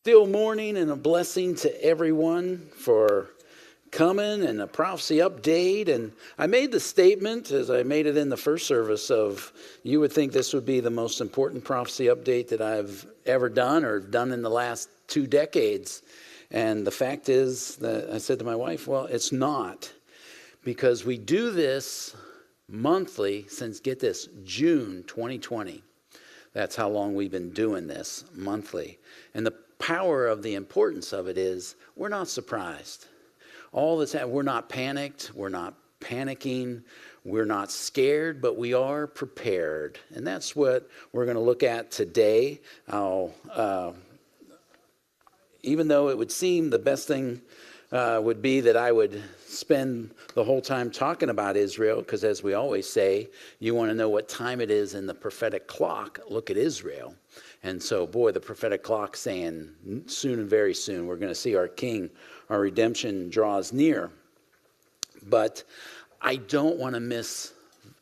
Still morning and a blessing to everyone for coming and a prophecy update. And I made the statement, as I made it in the first service, of you would think this would be the most important prophecy update that I've ever done or done in the last 2 decades. And the fact is that I said to my wife, well, it's not, because we do this monthly since, get this, June 2020. That's how long we've been doing this monthly. And the power of the importance of it is we're not surprised. All that's happening, we're not panicked, we're not panicking, we're not scared, but we are prepared. And that's what we're going to look at today. Even though it would seem the best thing would be that I would spend the whole time talking about Israel, because as we always say, you want to know what time it is in the prophetic clock, look at Israel. And so, boy, the prophetic clock saying soon and very soon we're going to see our King, our redemption draws near. But I don't want to miss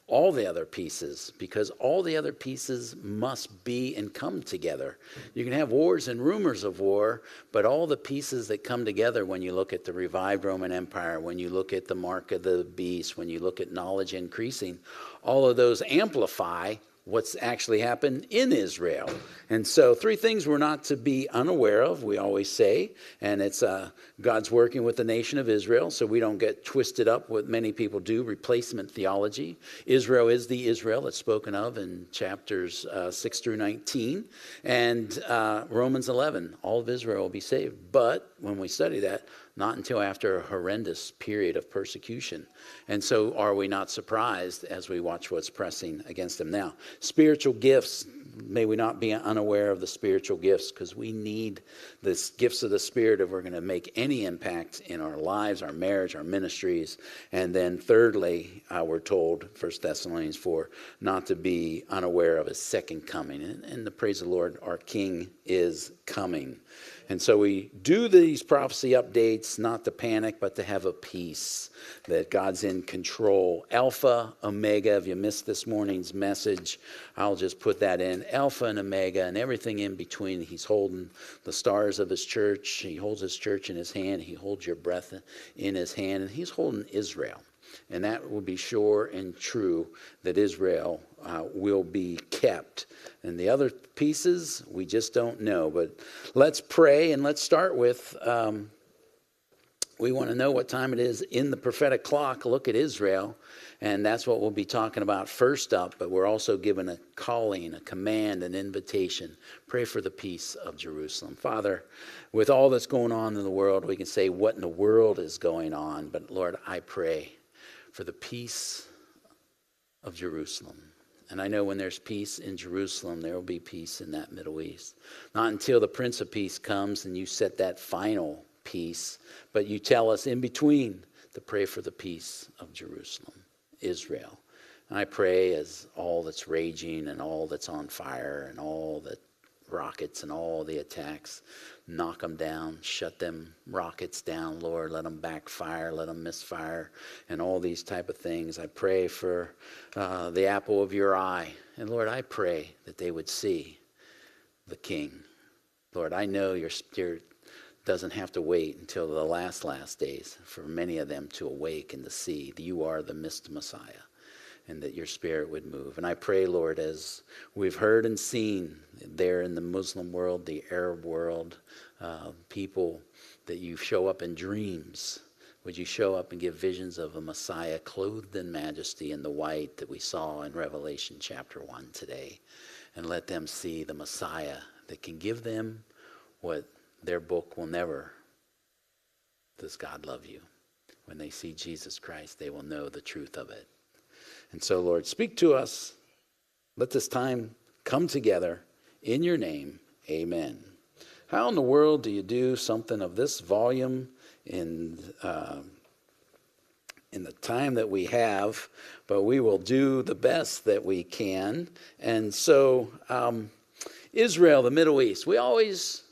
all the other pieces, because all the other pieces must be and come together. You can have wars and rumors of war, but all the pieces that come together when you look at the revived Roman Empire, when you look at the mark of the beast, when you look at knowledge increasing, all of those amplify what's actually happened in Israel. And so 3 things we're not to be unaware of, we always say, and it's God's working with the nation of Israel, so we don't get twisted up what many people do, replacement theology. Israel is the Israel that's spoken of in chapters 6 through 19, and Romans 11, all of Israel will be saved. But when we study that, not until after a horrendous period of persecution. And so are we not surprised as we watch what's pressing against them now? Spiritual gifts, may we not be unaware of the spiritual gifts, because we need the gifts of the Spirit if we're going to make any impact in our lives, our marriage, our ministries. And then thirdly, we're told, 1 Thessalonians 4, not to be unaware of his second coming. And the praise of the Lord, our King is coming. And so we do these prophecy updates not to panic, but to have a peace that God's in control. Alpha, Omega. If you missed this morning's message, I'll just put that in. Alpha and Omega and everything in between. He's holding the stars of his church. He holds his church in his hand. He holds your breath in his hand. And he's holding Israel. And that will be sure and true that Israel will be kept. And the other pieces, we just don't know. But let's pray, and let's start with, we want to know what time it is in the prophetic clock. Look at Israel, and that's what we'll be talking about first up. But we're also given a calling, a command, an invitation. Pray for the peace of Jerusalem. Father, with all that's going on in the world, we can say, what in the world is going on? But Lord, I pray for the peace of Jerusalem. And I know when there's peace in Jerusalem, there will be peace in that Middle East. Not until the Prince of Peace comes and you set that final peace, but you tell us in between to pray for the peace of Jerusalem, Israel. And I pray as all that's raging and all that's on fire and all the rockets and all the attacks, knock them down, shut them rockets down, Lord, let them backfire, let them misfire, and all these type of things. I pray for the apple of your eye. And Lord, I pray that they would see the King. Lord, I know your Spirit doesn't have to wait until the last days for many of them to awake and to see that you are the Messiah, and that your Spirit would move. And I pray, Lord, as we've heard and seen there in the Muslim world, the Arab world, people, that you show up in dreams. Would you show up and give visions of a Messiah clothed in majesty in the white that we saw in Revelation chapter 1 today. And let them see the Messiah that can give them what their book will never. Does God love you? When they see Jesus Christ, they will know the truth of it. And so, Lord, speak to us. Let this time come together in your name. Amen. How in the world do you do something of this volume in the time that we have? But we will do the best that we can. And so, Israel, the Middle East. We always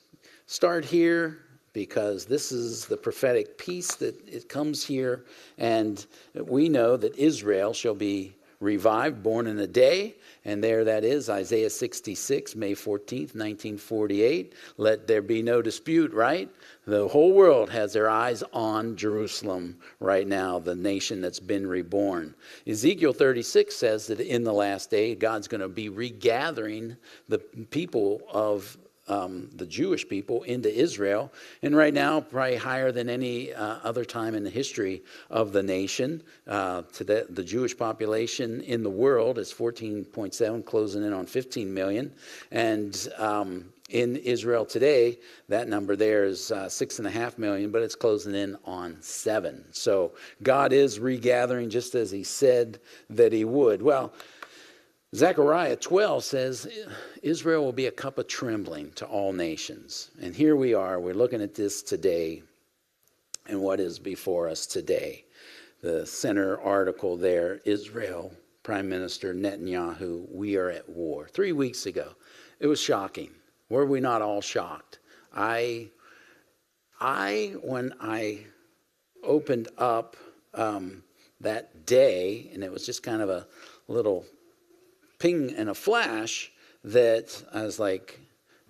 start here because this is the prophetic piece that it comes here. And we know that Israel shall be revived, born in a day. And there that is, Isaiah 66, May 14th, 1948. Let there be no dispute, right? The whole world has their eyes on Jerusalem right now, the nation that's been reborn. Ezekiel 36 says that in the last day, God's going to be regathering the people of the Jewish people into Israel. And right now, probably higher than any other time in the history of the nation. The Jewish population in the world is 14.7, closing in on 15 million. And in Israel today, that number there is 6.5 million, but it's closing in on 7. So God is regathering just as he said that he would. Well, Zechariah 12 says Israel will be a cup of trembling to all nations. And here we are, we're looking at this today and what is before us today. The center article there, Israel, Prime Minister Netanyahu, we are at war. 3 weeks ago, it was shocking. Were we not all shocked? When I opened up that day, and it was just kind of a little ping and a flash, that I was like,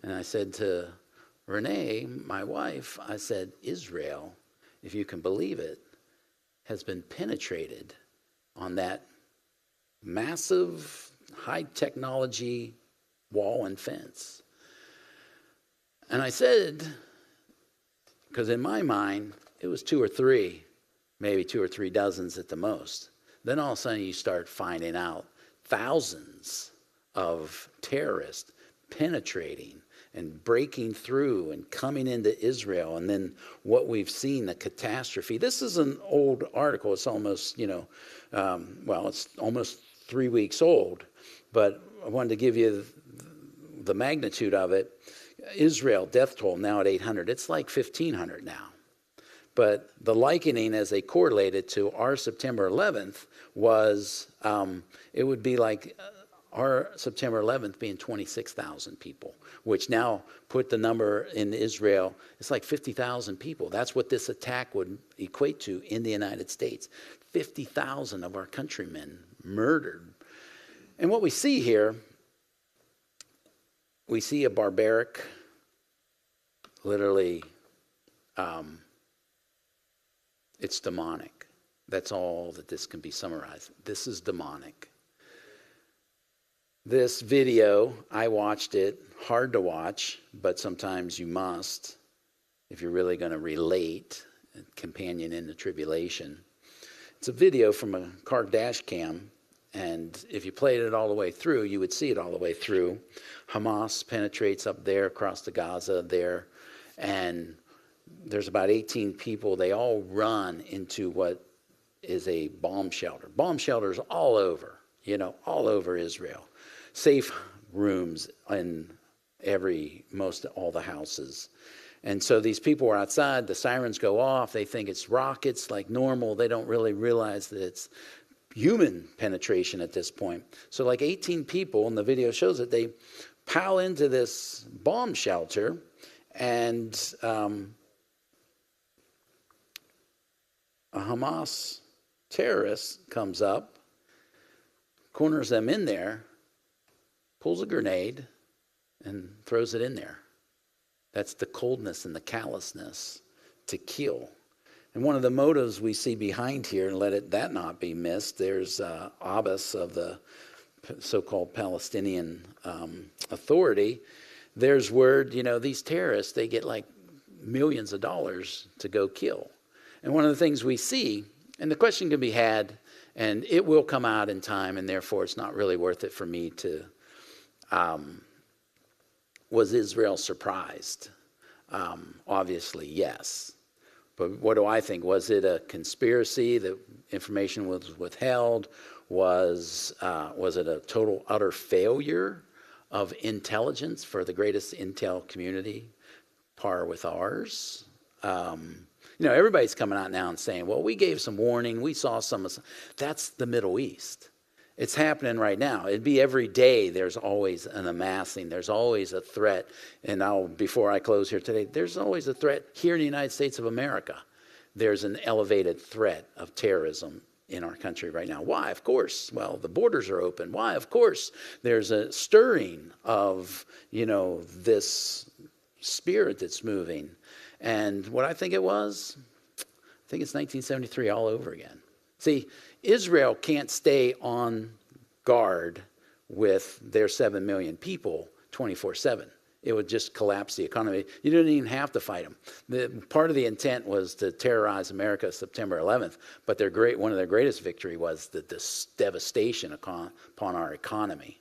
and I said to Renee, my wife, I said, Israel, if you can believe it, has been penetrated on that massive high technology wall and fence. And I said, because in my mind, it was 2 or 3, maybe 2 or 3 dozens at the most. Then all of a sudden you start finding out thousands of terrorists penetrating and breaking through and coming into Israel. And then what we've seen, the catastrophe. This is an old article. It's almost, it's almost 3 weeks old. But I wanted to give you the magnitude of it. Israel, death toll now at 800. It's like 1,500 now. But the likening as they correlated to our September 11th was, it would be like our September 11th being 26,000 people, which now put the number in Israel, it's like 50,000 people. That's what this attack would equate to in the United States. 50,000 of our countrymen murdered. And what we see here, we see a barbaric, literally, it's demonic. That's all that this can be summarized. This is demonic. This video, I watched it, hard to watch, but sometimes you must if you're really going to relate, companion in the tribulation. It's a video from a car dash cam, and if you played it all the way through, you would see it all the way through. Hamas penetrates up there across the Gaza there, and there's about 18 people. They all run into what is a bomb shelter. Bomb shelters all over, all over Israel. Safe rooms in most all the houses. And so these people are outside. The sirens go off. They think it's rockets like normal. They don't really realize that it's human penetration at this point. So like 18 people, and the video shows it, they pile into this bomb shelter, and a Hamas terrorist comes up, corners them in there, pulls a grenade, and throws it in there. That's the coldness and the callousness to kill. And one of the motives we see behind here, and that not be missed, there's Abbas of the so-called Palestinian Authority. There's word, these terrorists, they get like millions of dollars to go kill. And one of the things we see, and the question can be had, and it will come out in time, and therefore it's not really worth it for me to, was Israel surprised? Obviously, yes. But what do I think? Was it a conspiracy that information was withheld? Was it a total, utter failure of intelligence for the greatest intel community, par with ours? Everybody's coming out now and saying, well, we gave some warning. We saw some. That's the Middle East. It's happening right now. It'd be every day there's always an amassing. There's always a threat. And before I close here today, there's always a threat here in the United States of America. There's an elevated threat of terrorism in our country right now. Why? Of course. Well, the borders are open. Why? Of course. There's a stirring of, this spirit that's moving. And what I think it was, I think it's 1973 all over again. See, Israel can't stay on guard with their 7 million people 24/7. It would just collapse the economy. You didn't even have to fight them. Part of the intent was to terrorize America September 11th, but one of their greatest victory was the devastation upon our economy.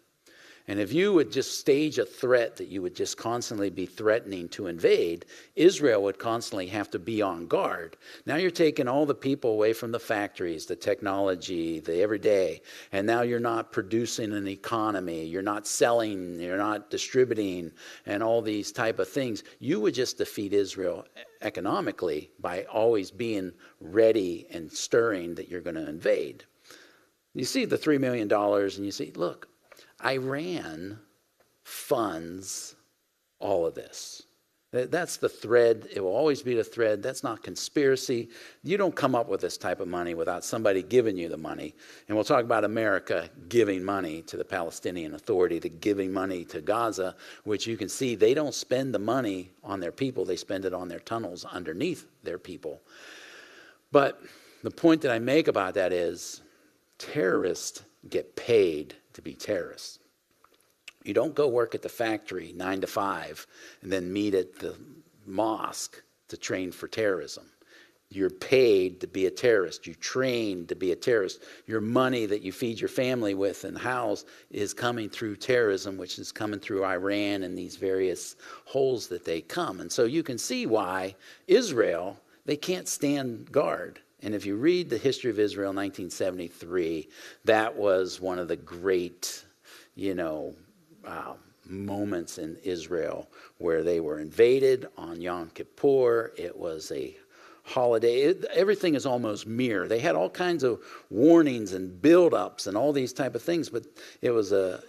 And if you would just stage a threat that you would just constantly be threatening to invade, Israel would constantly have to be on guard. Now you're taking all the people away from the factories, the technology, the everyday, and now you're not producing an economy, you're not selling, you're not distributing, and all these type of things. You would just defeat Israel economically by always being ready and stirring that you're going to invade. You see the $3 million and you see, look, Iran funds all of this. That's the thread. It will always be the thread. That's not conspiracy. You don't come up with this type of money without somebody giving you the money. And we'll talk about America giving money to the Palestinian Authority, to giving money to Gaza, which you can see they don't spend the money on their people. They spend it on their tunnels underneath their people. But the point that I make about that is terrorists get paid to be terrorists. You don't go work at the factory 9 to 5 and then meet at the mosque to train for terrorism. You're paid to be a terrorist. You train to be a terrorist. Your money that you feed your family with and house is coming through terrorism, which is coming through Iran and these various holes that they come. And so you can see why Israel, they can't stand guard. And if you read the history of Israel in 1973, that was one of the great, moments in Israel where they were invaded on Yom Kippur. It was a holiday. Everything is almost mirror. They had all kinds of warnings and build-ups and all these type of things, but it was a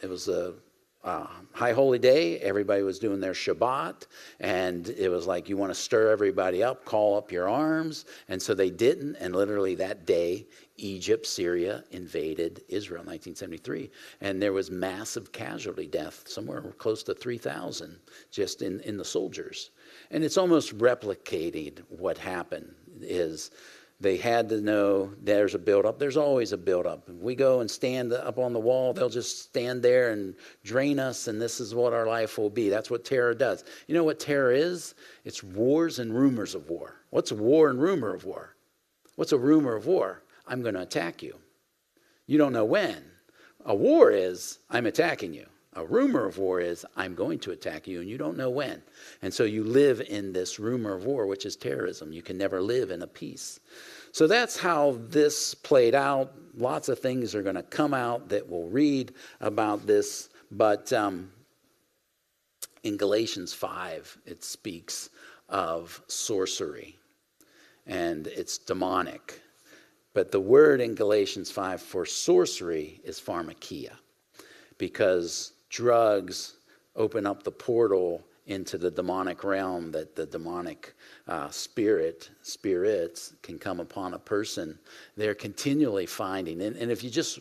high holy day. Everybody was doing their Shabbat, and it was like, you want to stir everybody up, call up your arms. And so they didn't, and literally that day, Egypt, Syria invaded Israel in 1973. And there was massive casualty death, somewhere close to 3,000 just in the soldiers. And it's almost replicated what happened is they had to know there's a buildup. There's always a buildup. If we go and stand up on the wall, they'll just stand there and drain us, and this is what our life will be. That's what terror does. You know what terror is? It's wars and rumors of war. What's a war and rumor of war? What's a rumor of war? I'm going to attack you. You don't know when. A war is, I'm attacking you. A rumor of war is, I'm going to attack you, and you don't know when. And so you live in this rumor of war, which is terrorism. You can never live in a peace. So that's how this played out. Lots of things are going to come out that we'll read about this. But in Galatians 5, it speaks of sorcery, and it's demonic. But the word in Galatians 5 for sorcery is pharmakia, because drugs open up the portal into the demonic realm that the demonic spirits can come upon a person. They're continually finding. And if you just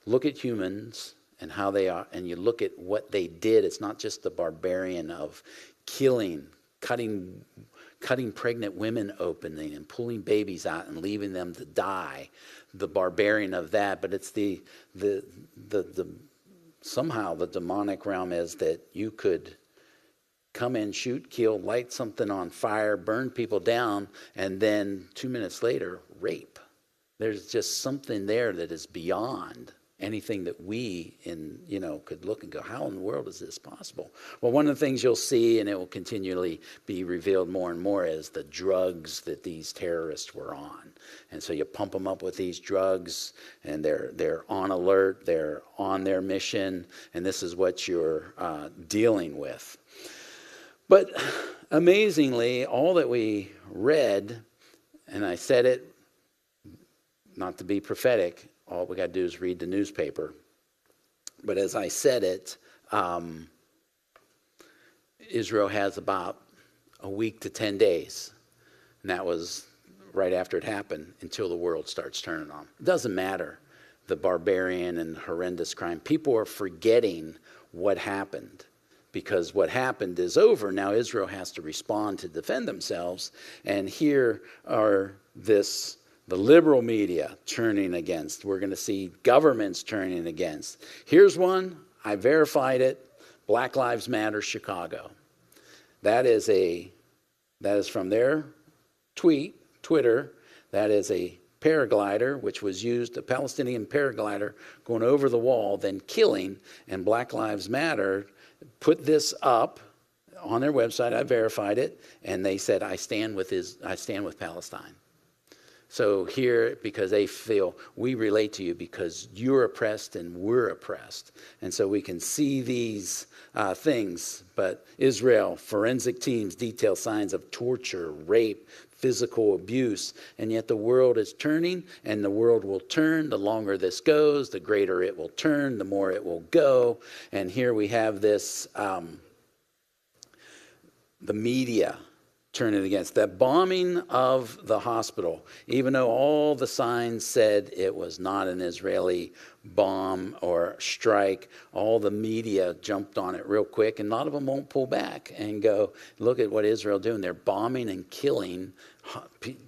look at humans and how they are, and you look at what they did, it's not just the barbarian of killing, cutting pregnant women open and pulling babies out and leaving them to die, the barbarian of that, but it's the somehow the demonic realm is that you could come in, shoot, kill, light something on fire, burn people down, and then 2 minutes later, rape. There's just something there that is beyond anything that we could look and go, how in the world is this possible? Well, one of the things you'll see, and it will continually be revealed more and more, is the drugs that these terrorists were on. And so you pump them up with these drugs, and they're on alert, they're on their mission, and this is what you're dealing with. But amazingly, all that we read, and I said it not to be prophetic, all we got to do is read the newspaper. But as I said it, Israel has about a week to 10 days. And that was right after it happened until the world starts turning on them. It doesn't matter the barbarian and horrendous crime. People are forgetting what happened because what happened is over. Now Israel has to respond to defend themselves. And here are the liberal media turning against. We're going to see governments turning against. Here's one. I verified it. Black Lives Matter Chicago. That is from their Twitter. That is a paraglider, which was used, a Palestinian paraglider going over the wall, then killing, and Black Lives Matter put this up on their website. I verified it, and they said, I stand with Palestine. So here, because they feel we relate to you because you're oppressed and we're oppressed. And so we can see these things. But Israel, forensic teams detail signs of torture, rape, physical abuse. And yet the world is turning, and the world will turn. The longer this goes, the greater it will turn, the more it will go. And here we have this, the media turning against that bombing of the hospital, even though all the signs said it was not an Israeli bomb or strike. All the media jumped on it real quick, and a lot of them won't pull back and go, look at what Israel doing. They're bombing and killing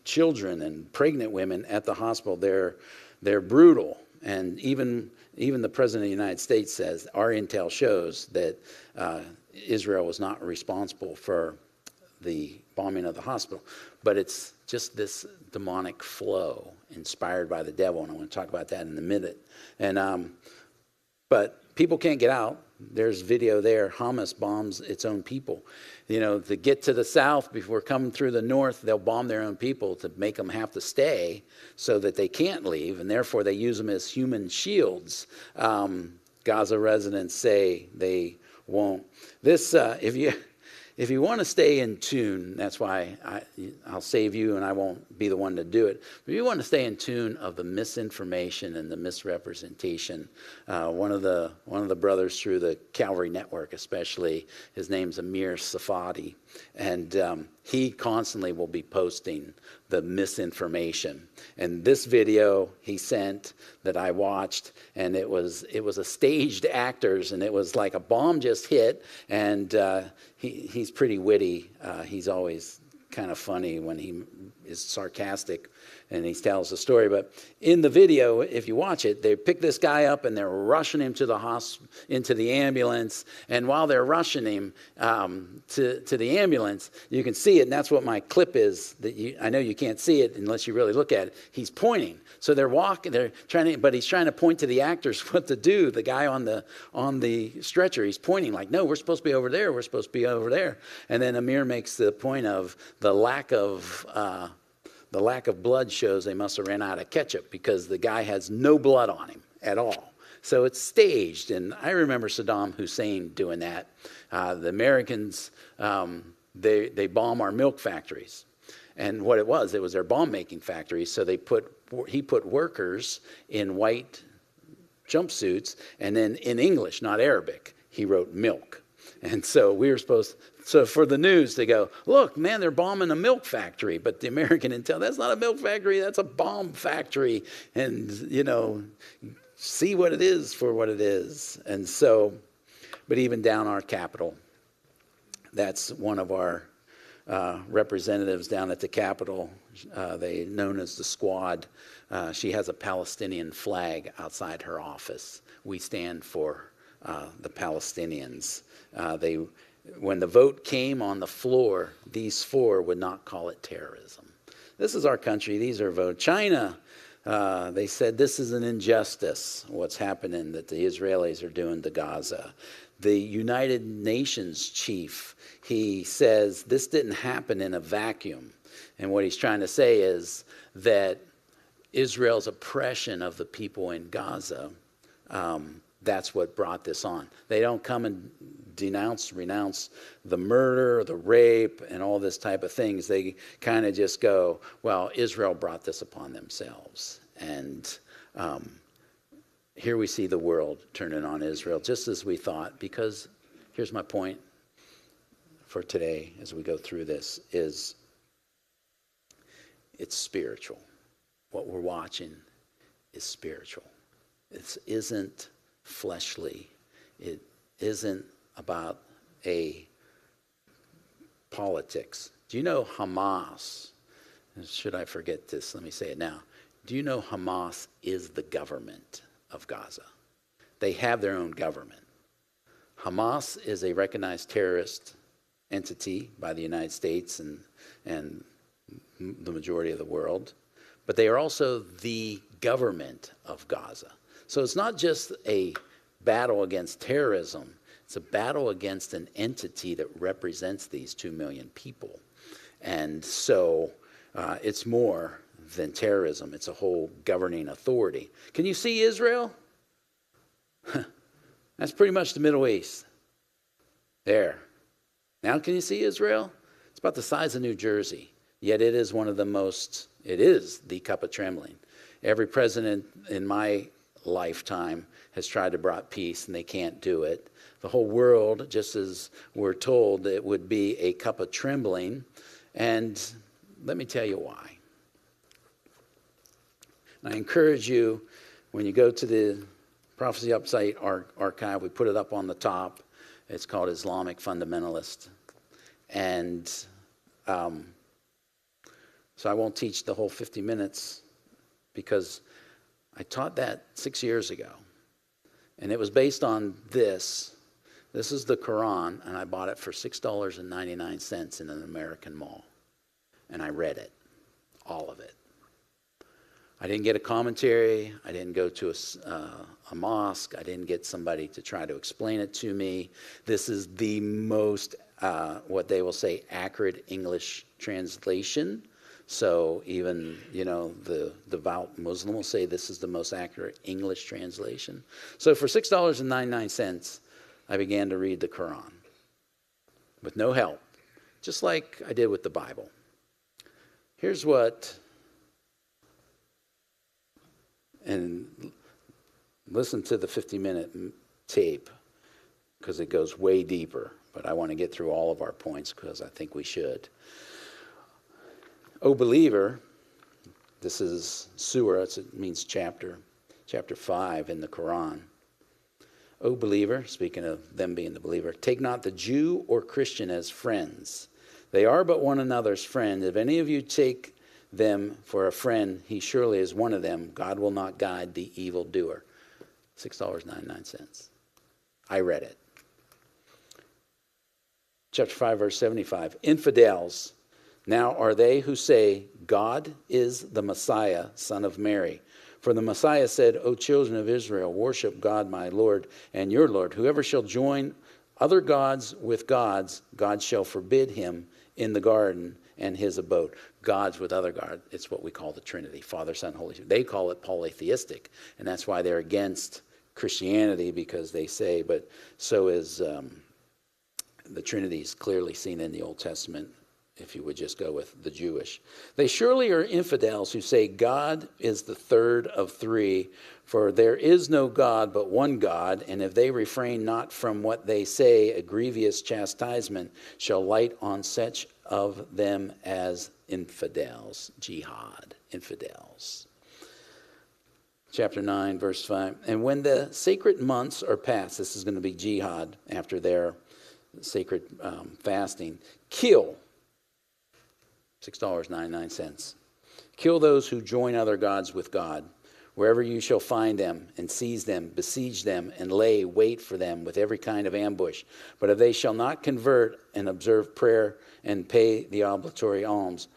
children and pregnant women at the hospital. They're brutal. And even the President of the United States says, our intel shows that Israel was not responsible for the bombing of the hospital, but it's just this demonic flow inspired by the devil, and I want to talk about that in a minute. And but people can't get out. There's video there. Hamas bombs its own people. You know, to get to the south before coming through the north, they'll bomb their own people to make them have to stay so that they can't leave, and therefore they use them as human shields. Gaza residents say they won't. This, if you want to stay in tune, that's why I'll save you and I won't be the one to do it. But if you want to stay in tune of the misinformation and the misrepresentation, one of the brothers through the Calvary network especially, his name's Amir Safadi, and he constantly will be posting the misinformation. And this video he sent that I watched, and it was a staged actors, and it was like a bomb just hit, and he's pretty witty. He's always kind of funny when he is sarcastic and he tells the story. But in the video, if you watch it, they pick this guy up and they're rushing him to the into the ambulance. And while they're rushing him to the ambulance, you can see it. And that's what my clip is. I know you can't see it unless you really look at it. He's pointing. So they're walking. But he's trying to point to the actors what to do. The guy on the stretcher, he's pointing like, no, we're supposed to be over there. We're supposed to be over there. And then Amir makes the point of the lack of blood shows they must have ran out of ketchup because the guy has no blood on him at all. So it's staged. And I remember Saddam Hussein doing that. The Americans, they bomb our milk factories. And what it was their bomb-making factories. So he put workers in white jumpsuits, and then in English, not Arabic, he wrote milk. And so we were so for the news, they go, look, man, they're bombing a milk factory. But the American intel, that's not a milk factory, that's a bomb factory. And, see what it is for what it is. And so, but even down our Capitol, that's one of our representatives down at the Capitol, they known as the Squad. She has a Palestinian flag outside her office. We stand for the Palestinians. When the vote came on the floor, these four would not call it terrorism. This is our country. These are votes. China, they said this is an injustice, what's happening that the Israelis are doing to Gaza. The United Nations chief, he says this didn't happen in a vacuum. And what he's trying to say is that Israel's oppression of the people in Gaza, that's what brought this on. They don't come and renounce the murder, the rape, and all this type of things. They kind of just go, well, Israel brought this upon themselves. And here we see the world turning on Israel, just as we thought, because here's my point for today as we go through this, is it's spiritual. What we're watching is spiritual. It isn't fleshly. It isn't about a politics. Do you know Hamas? Should I forget this? Let me say it now. Do you know Hamas is the government of Gaza? They have their own government. Hamas is a recognized terrorist entity by the United States and the majority of the world, but they are also the government of Gaza. So it's not just a battle against terrorism, it's a battle against an entity that represents these 2 million people. And so it's more than terrorism, it's a whole governing authority. Can you see Israel? That's pretty much the Middle East. There. Now can you see Israel? It's about the size of New Jersey. Yet it is it is the cup of trembling. Every president in my lifetime has tried to bring peace and they can't do it. The whole world, just as we're told, it would be a cup of trembling. And let me tell you why. I encourage you, when you go to the Prophecy Upside archive, we put it up on the top. It's called Islamic Fundamentalist. And so I won't teach the whole 50 minutes because I taught that 6 years ago. And it was based on this. This is the Quran, and I bought it for $6.99 in an American mall. And I read it, all of it. I didn't get a commentary. I didn't go to a mosque. I didn't get somebody to try to explain it to me. This is the most, what they will say, accurate English translation. So even, the devout Muslim will say this is the most accurate English translation. So for $6.99, I began to read the Quran with no help, just like I did with the Bible. Here's what, and listen to the 50-minute tape because it goes way deeper, but I want to get through all of our points because I think we should. O believer, this is surah, it means chapter 5 in the Quran. O believer, speaking of them being the believer, take not the Jew or Christian as friends. They are but one another's friend. If any of you take them for a friend, he surely is one of them. God will not guide the evildoer. $6.99. I read it. Chapter 5, verse 75. Infidels. Now are they who say, God is the Messiah, son of Mary. For the Messiah said, O children of Israel, worship God my Lord and your Lord. Whoever shall join other gods with gods, God shall forbid him in the garden and his abode. Gods with other gods. It's what we call the Trinity, Father, Son, Holy Spirit. They call it polytheistic, and that's why they're against Christianity, because they say, but so is the Trinity is clearly seen in the Old Testament, if you would just go with the Jewish. They surely are infidels who say God is the third of three, for there is no God but one God, and if they refrain not from what they say, a grievous chastisement shall light on such of them as infidels. Jihad, infidels. Chapter 9, verse 5. And when the sacred months are past, this is going to be jihad after their sacred fasting, kill. $6.99. Kill those who join other gods with God. Wherever you shall find them, and seize them, besiege them, and lay wait for them with every kind of ambush. But if they shall not convert and observe prayer and pay the obligatory alms,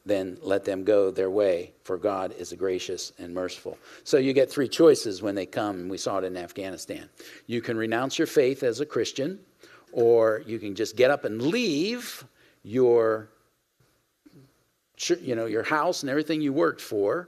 then let them go their way, for God is gracious and merciful. So you get three choices when they come, and we saw it in Afghanistan. You can renounce your faith as a Christian, or you can just get up and leave your house and everything you worked for.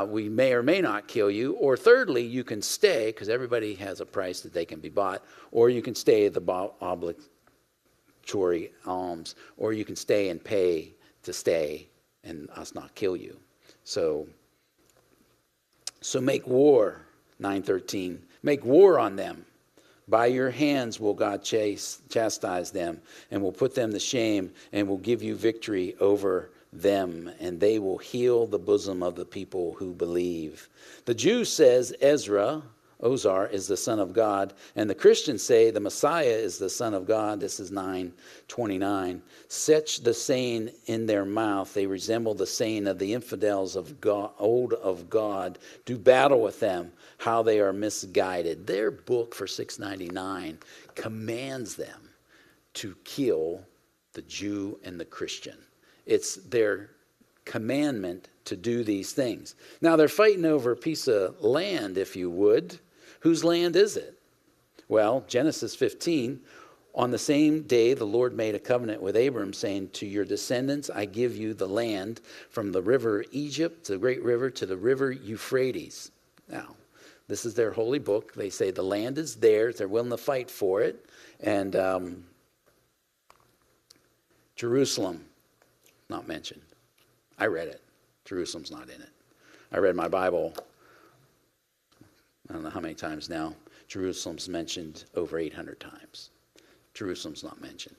We may or may not kill you. Or thirdly, you can stay, because everybody has a price that they can be bought, or you can stay at the obligatory alms, or you can stay and pay to stay and us not kill you. So make war, 9:13. Make war on them. By your hands will God chastise them, and will put them to shame, and will give you victory over them, and they will heal the bosom of the people who believe. The Jew says Ozar is the Son of God, and the Christians say the Messiah is the Son of God. This is 9:29. Such the saying in their mouth, they resemble the saying of the infidels of God, old of God. Do battle with them, how they are misguided. Their book for 699 commands them to kill the Jew and the Christian. It's their commandment to do these things. Now they're fighting over a piece of land, if you would. Whose land is it? Well, Genesis 15, on the same day the Lord made a covenant with Abram, saying, to your descendants I give you the land from the river Egypt, the great river, to the river Euphrates. Now, this is their holy book. They say the land is theirs. They're willing to fight for it. And Jerusalem, not mentioned. I read it. Jerusalem's not in it. I read my Bible, I don't know how many times now. Jerusalem's mentioned over 800 times. Jerusalem's not mentioned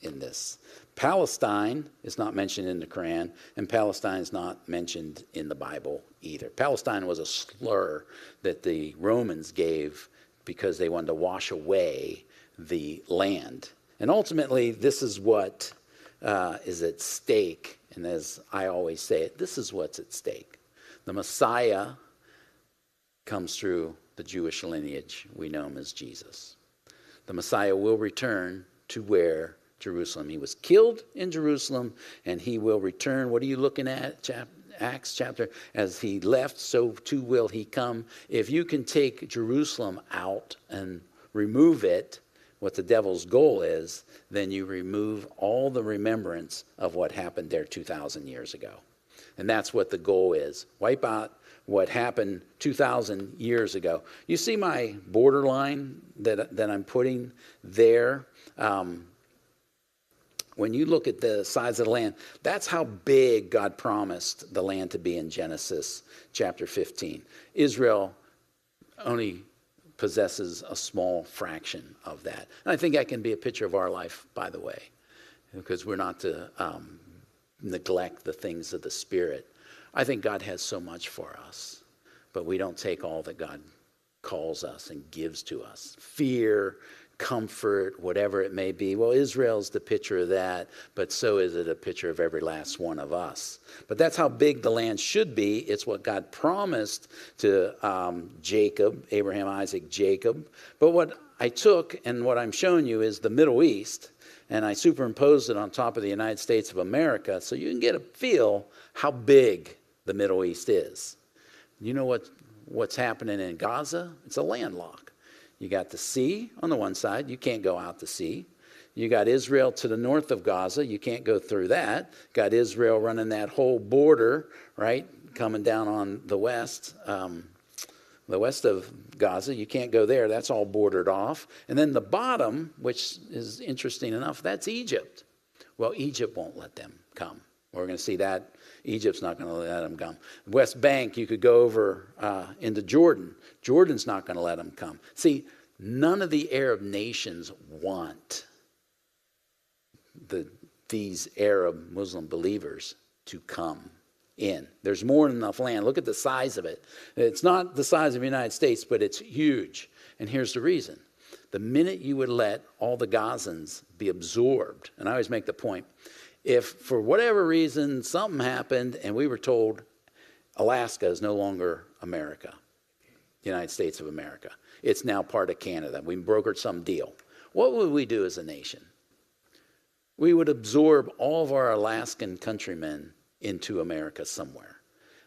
in this. Palestine is not mentioned in the Quran, and Palestine is not mentioned in the Bible either. Palestine was a slur that the Romans gave because they wanted to wash away the land. And ultimately, this is what is at stake. And as I always say it, this is what's at stake. The Messiah comes through the Jewish lineage. We know him as Jesus. The Messiah will return to where? Jerusalem. He was killed in Jerusalem, and he will return. What are you looking at? Acts chapter. As he left, so too will he come. If you can take Jerusalem out and remove it, what the devil's goal is, then you remove all the remembrance of what happened there 2,000 years ago. And that's what the goal is. Wipe out what happened 2,000 years ago. You see my borderline that I'm putting there? When you look at the size of the land, that's how big God promised the land to be in Genesis chapter 15. Israel only possesses a small fraction of that. And I think that can be a picture of our life, by the way, because we're not to neglect the things of the Spirit. I think God has so much for us, but we don't take all that God calls us and gives to us. Fear, comfort, whatever it may be. Well, Israel's the picture of that, but so is it a picture of every last one of us. But that's how big the land should be. It's what God promised to Jacob, Abraham, Isaac, Jacob. But what I took and what I'm showing you is the Middle East, and I superimposed it on top of the United States of America so you can get a feel how big the Middle East is. You know what's happening in Gaza? It's a landlock. You got the sea on the one side. You can't go out to sea. You got Israel to the north of Gaza. You can't go through that. Got Israel running that whole border, right, coming down on the west of Gaza. You can't go there. That's all bordered off. And then the bottom, which is interesting enough, that's Egypt. Well, Egypt won't let them come. We're going to see that. Egypt's not going to let them come. West Bank, you could go over into Jordan. Jordan's not going to let them come. See, none of the Arab nations want these Arab Muslim believers to come in. There's more than enough land. Look at the size of it. It's not the size of the United States, but it's huge. And here's the reason. The minute you would let all the Gazans be absorbed, and I always make the point, if for whatever reason something happened and we were told Alaska is no longer America, the United States of America, it's now part of Canada, we brokered some deal, what would we do as a nation? We would absorb all of our Alaskan countrymen into America somewhere.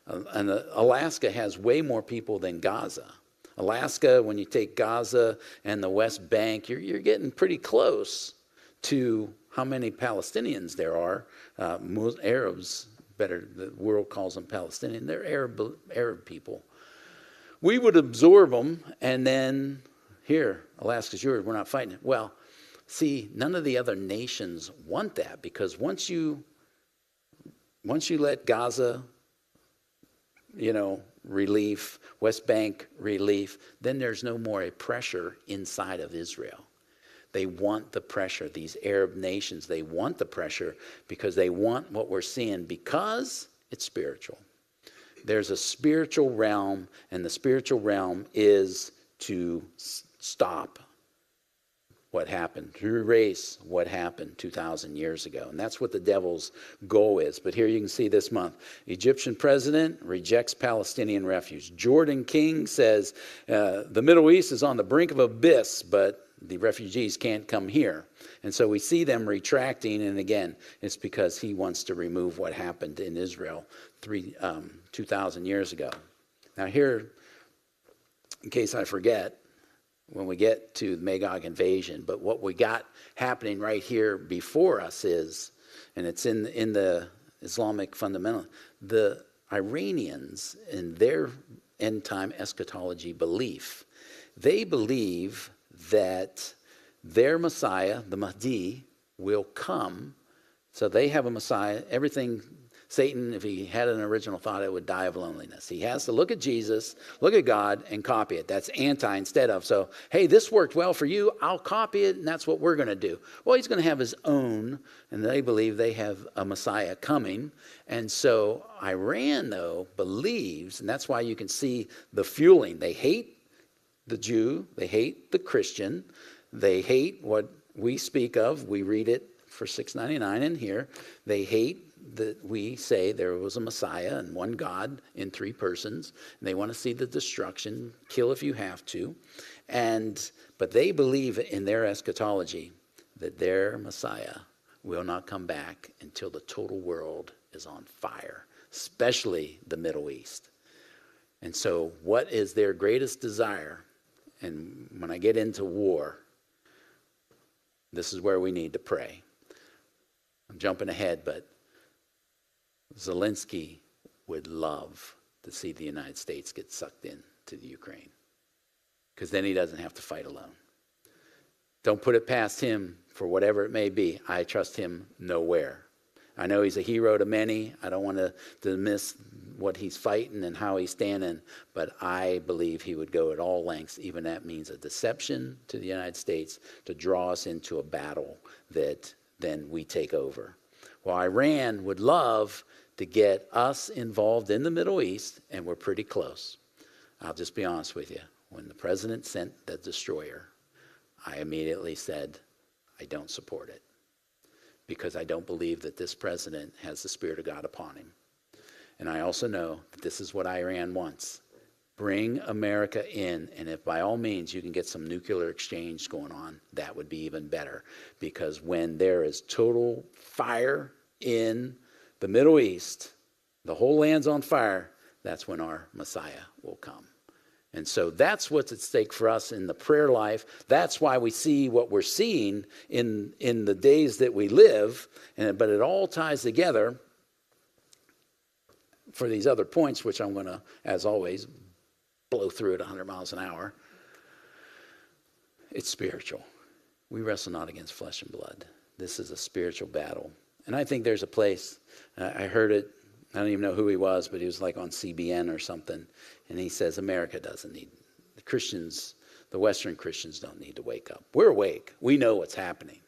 And Alaska has way more people than Gaza. Alaska, when you take Gaza and the West Bank, you're getting pretty close to how many Palestinians there are. Arabs, better, the world calls them Palestinian. They're Arab people. We would absorb them, and then here, Alaska's yours, we're not fighting it. Well, see, none of the other nations want that, because once you let Gaza, relief, West Bank relief, then there's no more a pressure inside of Israel. They want the pressure. These Arab nations, they want the pressure because they want what we're seeing because it's spiritual. There's a spiritual realm, and the spiritual realm is to stop what happened, to erase what happened 2,000 years ago. And that's what the devil's goal is. But here you can see this month, Egyptian president rejects Palestinian refuge. Jordan king says the Middle East is on the brink of abyss, but the refugees can't come here. And so we see them retracting, and again, it's because he wants to remove what happened in Israel 2,000 years ago. Now here, in case I forget, when we get to the Magog invasion, but what we got happening right here before us is, and it's in the Islamic fundamental, the Iranians in their end time eschatology belief, they believe that their Messiah, the Mahdi, will come. So they have a Messiah. Everything, Satan, if he had an original thought, it would die of loneliness. He has to look at Jesus, look at God, and copy it. That's anti instead of. So, hey, this worked well for you. I'll copy it, and that's what we're going to do. Well, he's going to have his own, and they believe they have a Messiah coming. And so Iran, though, believes, and that's why you can see the fueling. They hate the Jew. They hate the Christian. They hate what we speak of. We read it for $6.99 in here. They hate that we say there was a Messiah and one God in three persons. And they want to see the destruction, kill if you have to. But they believe in their eschatology that their Messiah will not come back until the total world is on fire, especially the Middle East. And so what is their greatest desire? And when I get into war, this is where we need to pray. I'm jumping ahead, but Zelensky would love to see the United States get sucked into the Ukraine, because then he doesn't have to fight alone. Don't put it past him for whatever it may be. I trust him nowhere. I know he's a hero to many. I don't want to dismiss what he's fighting and how he's standing, but I believe he would go at all lengths, even that means a deception to the United States, to draw us into a battle that then we take over. Well, Iran would love to get us involved in the Middle East, and we're pretty close. I'll just be honest with you. When the president sent the destroyer, I immediately said, I don't support it, because I don't believe that this president has the Spirit of God upon him. And I also know that this is what Iran wants. Bring America in, and if by all means you can get some nuclear exchange going on, that would be even better. Because when there is total fire in the Middle East, the whole land's on fire, that's when our Messiah will come. And so that's what's at stake for us in the prayer life. That's why we see what we're seeing in the days that we live. But it all ties together for these other points, which I'm going to, as always, blow through at 100 miles an hour. It's spiritual. We wrestle not against flesh and blood. This is a spiritual battle. And I think there's a place, I heard it, I don't even know who he was, but he was like on CBN or something. And he says, America doesn't need, the Christians, the Western Christians don't need to wake up. We're awake. We know what's happening.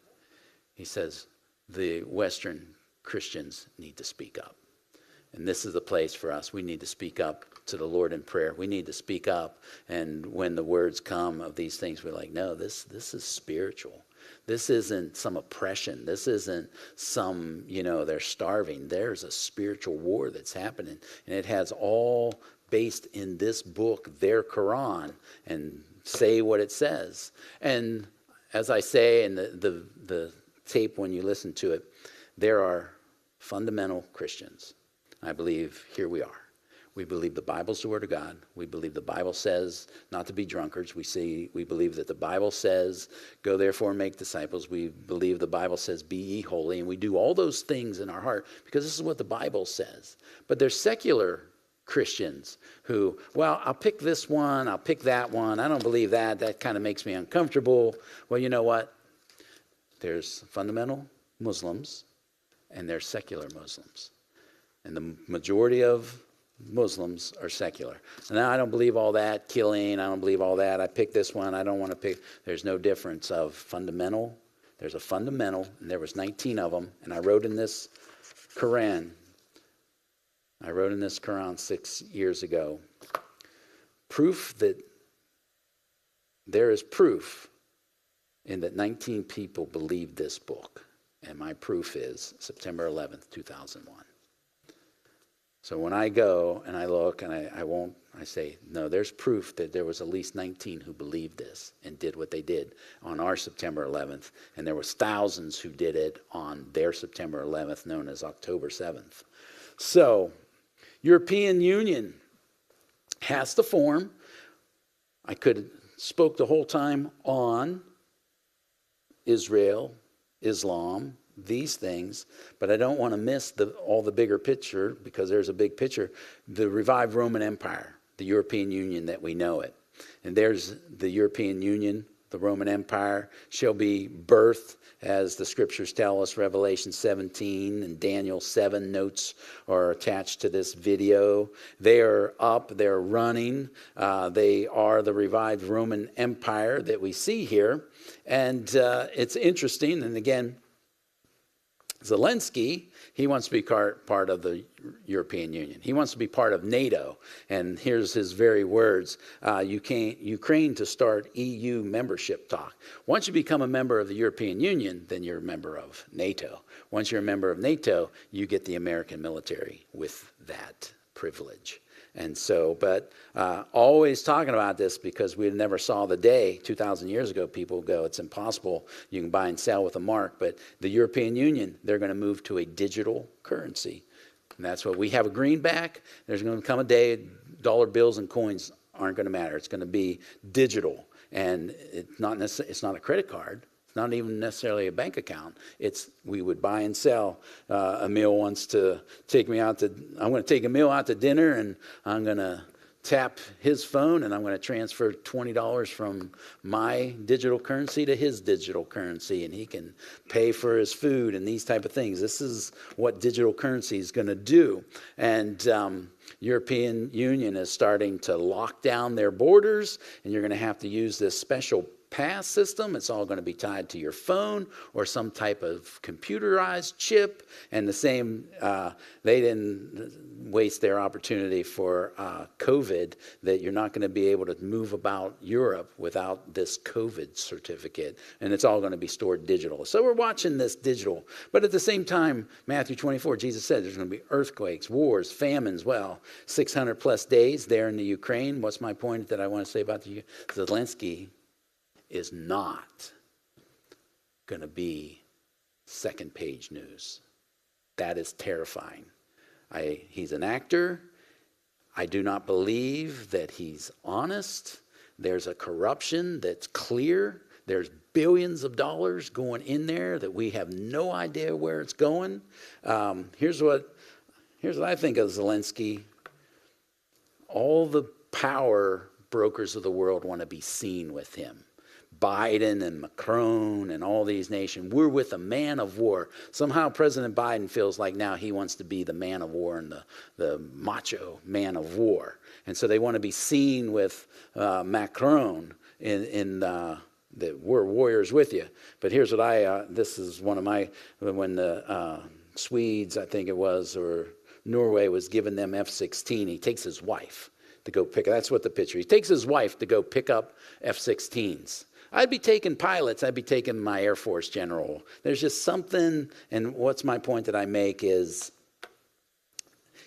He says, the Western Christians need to speak up. And this is the place for us. We need to speak up to the Lord in prayer. We need to speak up. And when the words come of these things, we're like, no, this is spiritual. This isn't some oppression. This isn't some, they're starving. There's a spiritual war that's happening. And it has all based in this book, their Quran, and say what it says. And as I say in the tape when you listen to it, there are fundamental Christians. I believe here we are. We believe the Bible's the Word of God. We believe the Bible says not to be drunkards. We believe that the Bible says, go therefore and make disciples. We believe the Bible says, be ye holy. And we do all those things in our heart because this is what the Bible says. But there's secular Christians who, well, I'll pick this one, I'll pick that one. I don't believe that. That kind of makes me uncomfortable. Well, you know what? There's fundamental Muslims and there's secular Muslims. And the majority of Muslims are secular. Now, I don't believe all that, killing, I don't believe all that. I picked this one, I don't want to pick. There's no difference of fundamental. There's a fundamental, and there was 19 of them, and I wrote in this Quran. I wrote in this Quran 6 years ago. Proof that there is proof in that 19 people believed this book. And my proof is September 11th, 2001. So when I go and I look and I say, no, there's proof that there was at least 19 who believed this and did what they did on our September 11th. And there was thousands who did it on their September 11th, known as October 7th. So, European Union has to form. I could spoke the whole time on Israel, Islam, these things, but I don't want to miss all the bigger picture, because there's a big picture. The revived Roman Empire, the European Union that we know it. And there's the European Union, the Roman Empire, shall be birthed, as the scriptures tell us. Revelation 17 and Daniel 7 notes are attached to this video. They are up, they're running. They are the revived Roman Empire that we see here. And it's interesting, and again, Zelensky, he wants to be part of the European Union. He wants to be part of NATO. And here's his very words. Ukraine to start EU membership talk. Once you become a member of the European Union, then you're a member of NATO. Once you're a member of NATO, you get the American military with that privilege. And so, but always talking about this, because we never saw the day. 2,000 years ago, people go, it's impossible. You can buy and sell with a mark. But the European Union, they're going to move to a digital currency. And that's what we have, a greenback. There's going to come a day, dollar bills and coins aren't going to matter. It's going to be digital. And it's not a credit card. Not even necessarily a bank account. We would buy and sell. Emil wants to take me out I'm going to take Emil out to dinner, and I'm going to tap his phone, and I'm going to transfer $20 from my digital currency to his digital currency, and he can pay for his food and these type of things. This is what digital currency is going to do. And European Union is starting to lock down their borders, and you're going to have to use this special pass system. It's all going to be tied to your phone or some type of computerized chip. And the same, they didn't waste their opportunity for COVID, that you're not going to be able to move about Europe without this COVID certificate. And it's all going to be stored digital. So we're watching this digital. But at the same time, Matthew 24, Jesus said there's going to be earthquakes, wars, famines. Well, 600 plus days there in the Ukraine. What's my point that I want to say about Zelensky? Is not going to be second page news. That is terrifying. He's an actor. I do not believe that he's honest. There's a corruption that's clear. There's billions of dollars going in there that we have no idea where it's going. Here's what I think of Zelensky. All the power brokers of the world want to be seen with him. Biden and Macron and all these nations, we're with a man of war. Somehow President Biden feels like now he wants to be the man of war and the macho man of war. And so they want to be seen with Macron in that we're warriors with you. But here's what this is one of my, when the Swedes, I think it was, or Norway was giving them F-16, he takes his wife to go pick up. That's what the picture. He takes his wife to go pick up F-16s. I'd be taking pilots. I'd be taking my Air Force general. There's just something, and what's my point that I make is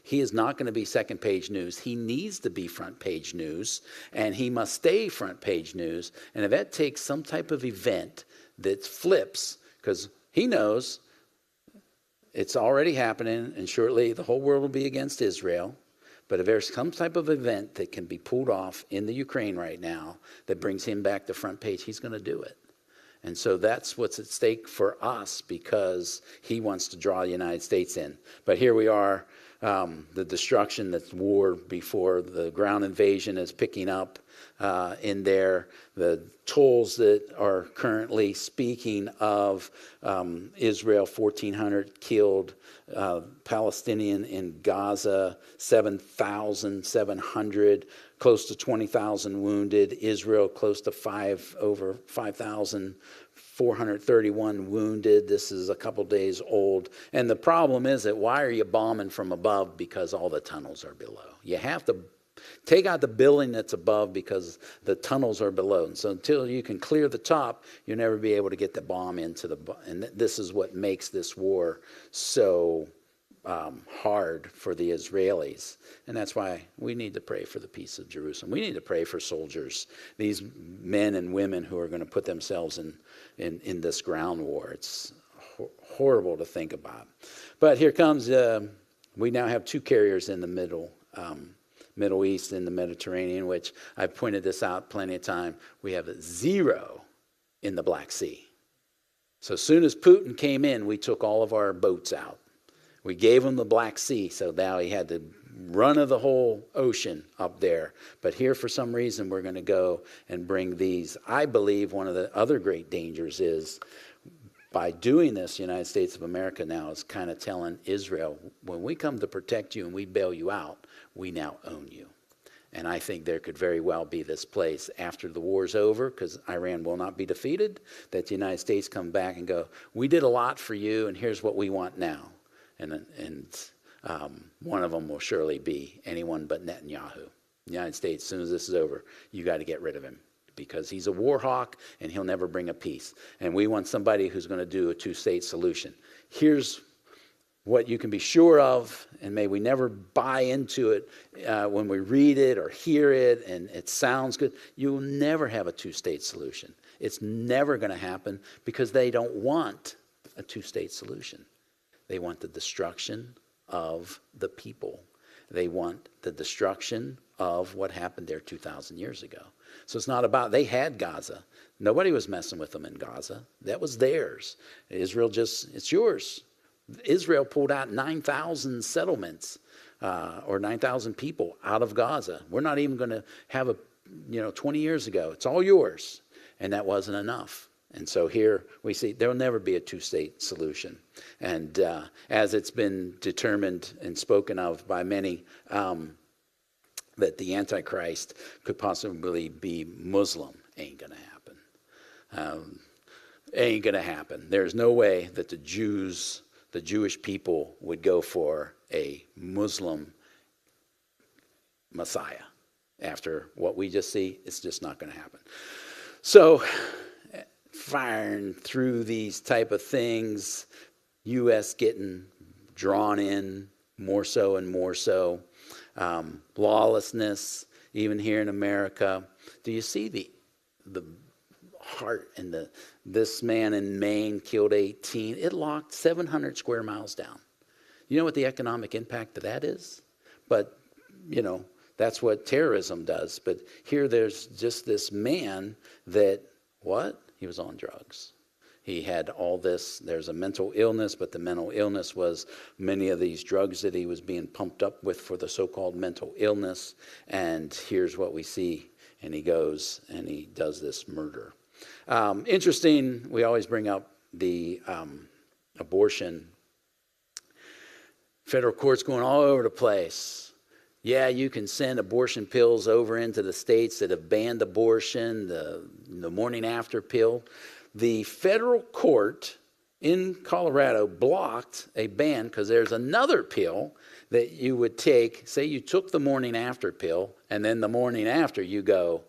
he is not going to be second page news. He needs to be front page news, and he must stay front page news. And if that takes some type of event that flips, because he knows it's already happening, and shortly the whole world will be against Israel. But if there's some type of event that can be pulled off in the Ukraine right now that brings him back to front page, he's going to do it. And so that's what's at stake for us, because he wants to draw the United States in. But here we are, the destruction, that's war before the ground invasion is picking up in there. The tolls that are currently speaking of Israel, 1,400 killed, Palestinian in Gaza, 7,700, close to 20,000 wounded. Israel, close to over 5,431 wounded. This is a couple days old. And the problem is that why are you bombing from above? Because all the tunnels are below. You have to take out the building that's above because the tunnels are below. And so until you can clear the top, you'll never be able to get the bomb into the... And this is what makes this war so hard for the Israelis. And that's why we need to pray for the peace of Jerusalem. We need to pray for soldiers, these men and women who are going to put themselves in this ground war. It's horrible to think about. But here comes, we now have two carriers in the Middle East, in the Mediterranean, which I've pointed this out plenty of time. We have 0 in the Black Sea. So as soon as Putin came in, we took all of our boats out. We gave him the Black Sea, so now he had the run of the whole ocean up there. But here, for some reason, we're going to go and bring these. I believe one of the other great dangers is, by doing this, the United States of America now is kind of telling Israel, when we come to protect you and we bail you out, we now own you. And I think there could very well be this place after the war's over, because Iran will not be defeated, that the United States come back and go, we did a lot for you, and here's what we want now. And one of them will surely be anyone but Netanyahu. The United States, as soon as this is over, you got to get rid of him, because he's a war hawk and he'll never bring a peace. And we want somebody who's going to do a two-state solution. Here's what you can be sure of, and may we never buy into it when we read it or hear it and it sounds good. You will never have a two-state solution. It's never going to happen, because they don't want a two-state solution. They want the destruction of the people. They want the destruction of what happened there 2,000 years ago. So it's not about, they had Gaza. Nobody was messing with them in Gaza. That was theirs. Israel just, it's yours. Israel pulled out 9,000 settlements or 9,000 people out of Gaza. We're not even going to have 20 years ago. It's all yours. And that wasn't enough. And so here we see there will never be a two-state solution. And as it's been determined and spoken of by many, that the Antichrist could possibly be Muslim, ain't going to happen. Ain't going to happen. There's no way that the Jews, the Jewish people, would go for a Muslim Messiah. After what we just see, it's just not going to happen. So, firing through these type of things, U.S. getting drawn in more so and more so, lawlessness, even here in America. Do you see the heart and this man in Maine killed 18? It locked 700 square miles down. You know what the economic impact of that is? But, that's what terrorism does. But here there's just this man that, what? He was on drugs. He had all this. There's a mental illness, but the mental illness was many of these drugs that he was being pumped up with for the so-called mental illness. And here's what we see. And he goes and he does this murder. Interesting, we always bring up the abortion. Federal courts going all over the place. Yeah, you can send abortion pills over into the states that have banned abortion, the morning after pill. The federal court in Colorado blocked a ban because there's another pill that you would take. Say you took the morning after pill, and then the morning after you go,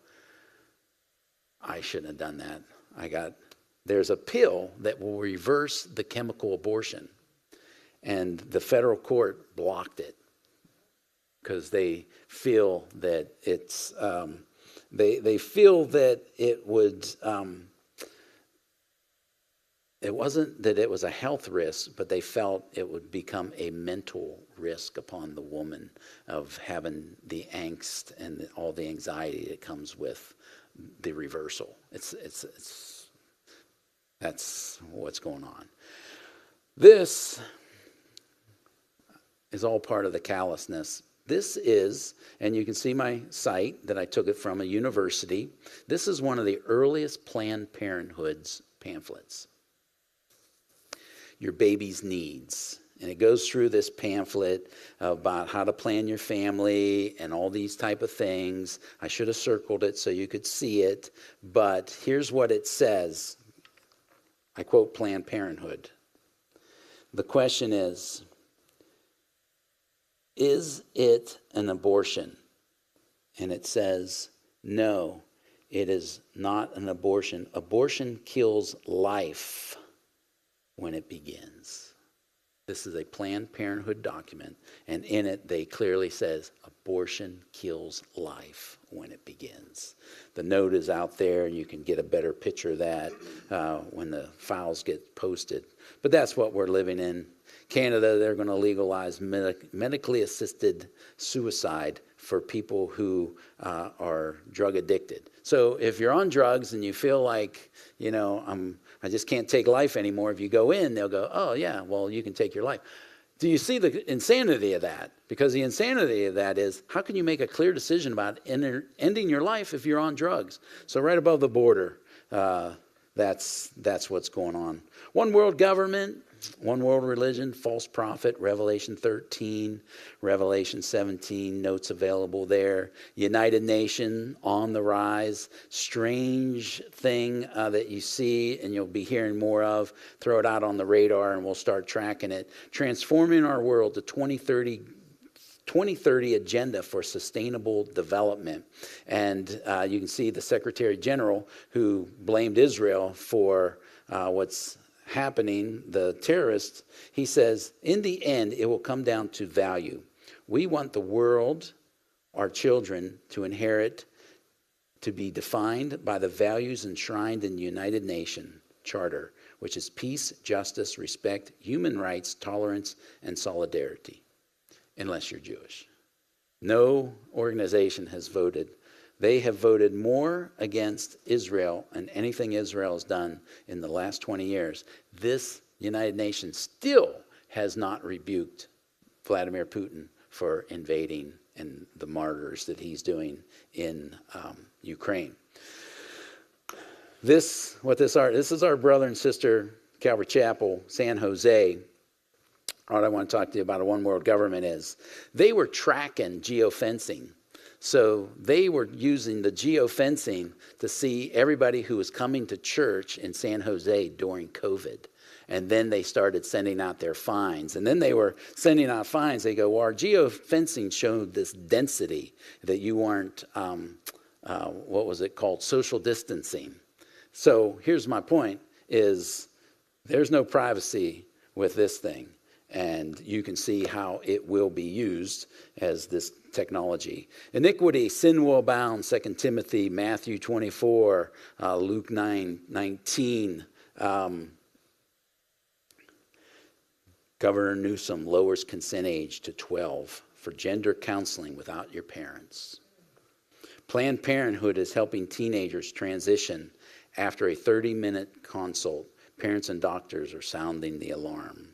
I shouldn't have done that. There's a pill that will reverse the chemical abortion. And the federal court blocked it, because they feel that it's they feel that it would it wasn't that it was a health risk, but they felt it would become a mental risk upon the woman of having the angst and all the anxiety that comes with the reversal. It's That's what's going on. This is all part of the callousness. This is, and you can see my site that I took it from a university. This is one of the earliest Planned Parenthood's pamphlets. Your baby's needs. And it goes through this pamphlet about how to plan your family and all these type of things. I should have circled it so you could see it. But here's what it says. I quote Planned Parenthood. The question is it an abortion? And it says, no, it is not an abortion. Abortion kills life when it begins. This is a Planned Parenthood document, and in it they clearly says abortion kills life when it begins. The note is out there, and you can get a better picture of that when the files get posted. But that's what we're living in. Canada, they're going to legalize medically assisted suicide for people who are drug addicted. So if you're on drugs and you feel like, I just can't take life anymore, if you go in, they'll go, oh yeah, well, you can take your life. Do you see the insanity of that? Because the insanity of that is, how can you make a clear decision about ending your life if you're on drugs? So right above the border, that's what's going on. One world government, one world religion, false prophet, Revelation 13, Revelation 17, notes available there. United Nation on the rise. Strange thing that you see and you'll be hearing more of. Throw it out on the radar and we'll start tracking it. Transforming our world to 2030 agenda for sustainable development. And you can see the Secretary General who blamed Israel for what's happening, the terrorists. He says, in the end, it will come down to value. We want the world, our children, to inherit, to be defined by the values enshrined in the United Nations Charter, which is peace, justice, respect, human rights, tolerance, and solidarity. Unless you're Jewish. No organization has voted. They have voted more against Israel and anything Israel has done in the last 20 years. This United Nations still has not rebuked Vladimir Putin for invading and the martyrs that he's doing in Ukraine. This is our brother and sister, Calvary Chapel, San Jose. What I want to talk to you about a one world government is they were tracking geofencing. So they were using the geofencing to see everybody who was coming to church in San Jose during COVID. And then they started sending out their fines. And then they were sending out fines. They go, well, our geofencing showed this density that you weren't, what was it called, social distancing. So here's my point is there's no privacy with this thing. And you can see how it will be used as this technology. Iniquity, sin will abound, 2 Timothy, Matthew 24, Luke 9:19. Governor Newsom lowers consent age to 12 for gender counseling without your parents. Planned Parenthood is helping teenagers transition after a 30-minute consult. Parents and doctors are sounding the alarm.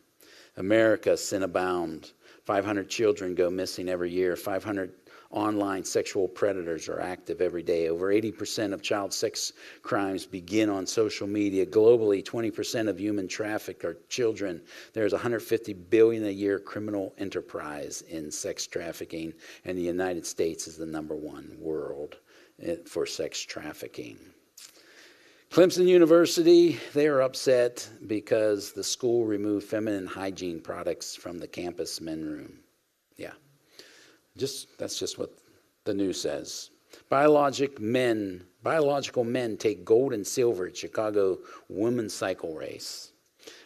America, sin abound. 500 children go missing every year. 500 online sexual predators are active every day. Over 80% of child sex crimes begin on social media. Globally, 20% of human traffic are children. There's $150 billion a year criminal enterprise in sex trafficking, and the United States is the #1 world for sex trafficking. Clemson University, they are upset because the school removed feminine hygiene products from the campus men's room. Yeah, that's just what the news says. Biological men take gold and silver at Chicago women's cycle race.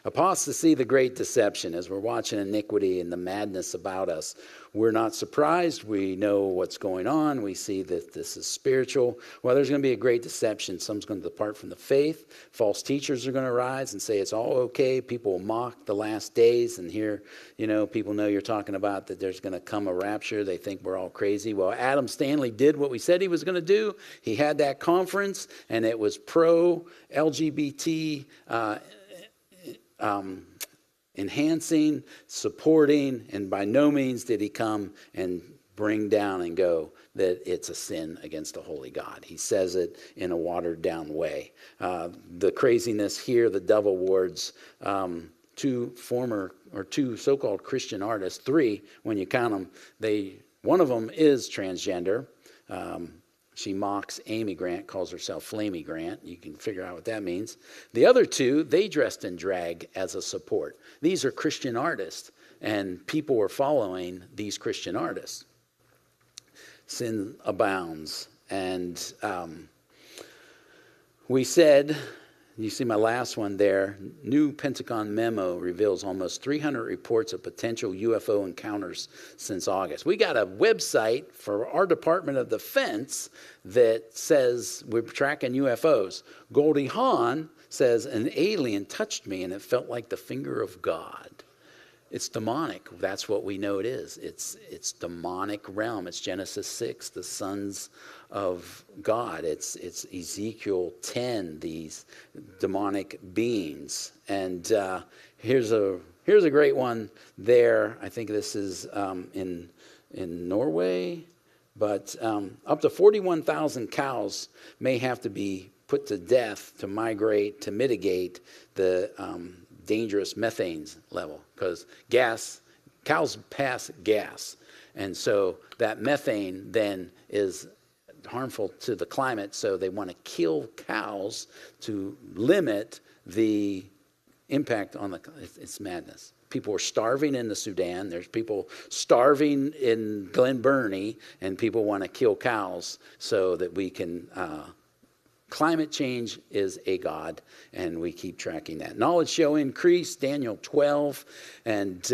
Apostasy, the great deception. As we're watching iniquity and the madness about us, we're not surprised. We know what's going on. We see that this is spiritual. Well, there's going to be a great deception. Some's going to depart from the faith. False teachers are going to rise and say it's all okay. People will mock the last days. And here, people know you're talking about that there's going to come a rapture. They think we're all crazy. Well, Adam Stanley did what we said he was going to do. He had that conference, and it was pro-LGBT enhancing, supporting, and by no means did he come and bring down and go that it's a sin against a holy God. He says it in a watered down way. The craziness here, the devil wards two so-called Christian artists, three when you count them. One of them is transgender. She mocks Amy Grant, calls herself Flamey Grant. You can figure out what that means. The other two, they dressed in drag as a support. These are Christian artists, and people were following these Christian artists. Sin abounds. And we said, you see my last one there, new Pentagon memo reveals almost 300 reports of potential UFO encounters since August. We got a website for our Department of Defense that says we're tracking UFOs. Goldie Hawn says an alien touched me and it felt like the finger of God. It's demonic. That's what we know it is. It's demonic realm. It's Genesis 6, the sons of God. It's Ezekiel 10, these demonic beings. And here's a great one there. I think this is in Norway. But up to 41,000 cows may have to be put to death to mitigate the dangerous methane level, because cows pass gas, and so that methane then is harmful to the climate, so they want to kill cows to limit the impact on it's madness. People are starving in the Sudan. There's people starving in Glen Burnie, and people want to kill cows so that we can climate change is a god, and we keep tracking that. Knowledge shall increase, Daniel 12, and